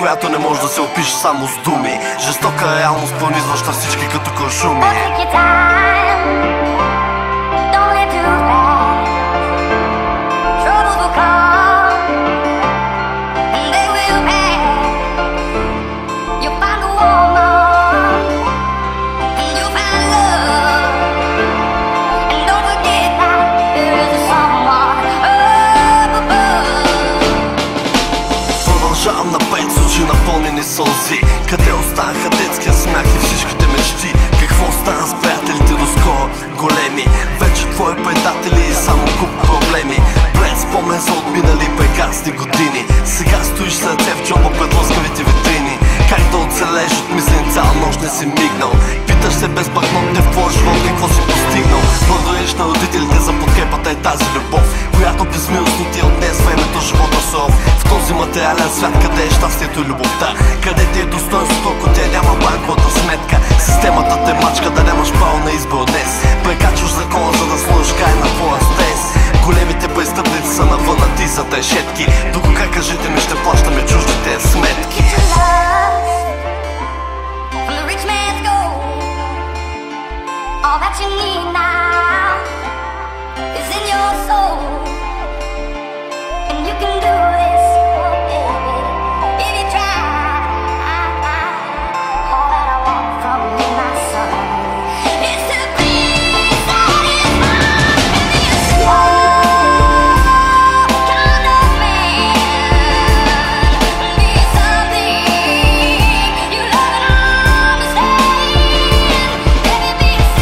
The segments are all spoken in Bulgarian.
която не може да се опише само с думи. Жестока реалност, пронизваща всички като куршуми. Продължавам напред с очи напълнени сълзи. Къде останаха детския смях и всичките мечти? Какво стана с приятелите доскоро големи? Вече твои предатели и само куп проблеми. Блед спомен за отминали прекрасни години. Сега стоиш с ръце в джоба пред лъскавите витрини. Как да оцелеш от мислени цяла нощ не си мигнал? Питаш се без бакнотите в твоя живот какво си постигнал. Благодариш на родителите за подкрепата и тази любов, която безмилостно ти отнес времето, живота суров. В този материален свят, къде е щастието и любовта? Къде ти е достоинството, ако те няма банковата сметка? Системата те мачка да нямаш право на избор днес. Прекачваш закона, за да сложиш край на твоя стрес. Големите престъпници са навънати за трешетки. До кога, кажете ми, ще плащаме чуждите сметки? All that you need now is in your soul, and you can do this, baby, if you try. All that I want from you, my son, is to be satisfied and be a slow kind of man. Be something you love and understand. Baby, be a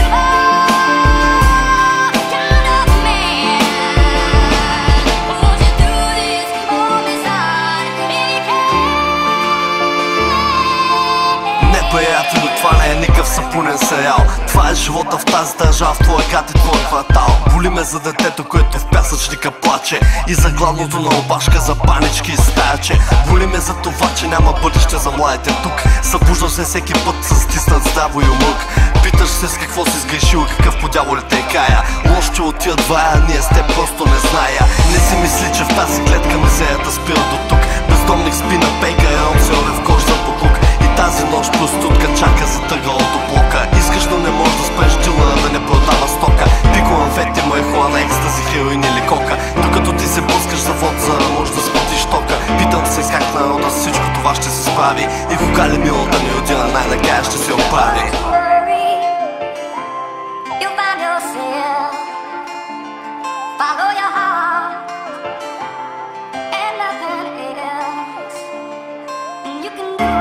приятелю, това не е никакъв сапунен сериал. Това е живота в тази държава, в твоя град и твоя квартал. Боли ме за детето, което в пясъчника плаче, и за гладното на обашка, за банички и стаяче. Боли ме за това, че няма бъдеще за младите тук. Събуждаш се всеки път с стиснат здраво и умък. Питаш се с какво си сгрешил и какъв по дяволите е края. Лошо, че отиват вая, ние с теб просто не зная. Не си мисли, че в тази клетка мизерията спира до тук. Бездомник спи на пейка, едно се в кош за буклук. Тази нощ простутка чака за тъгъла до блока. Искаш, но не можеш да спреш дилъра да не продава стока. Пико амфети, марихуана, екстази, хероин или кока. Докато ти се пускаш за вод, за да можеш да сплатиш тока. Питам се как народа с всичко това ще се справи, и кога ли милата ми родина най-накрая ще се оправи. Follow your heart and nothing else, and you can do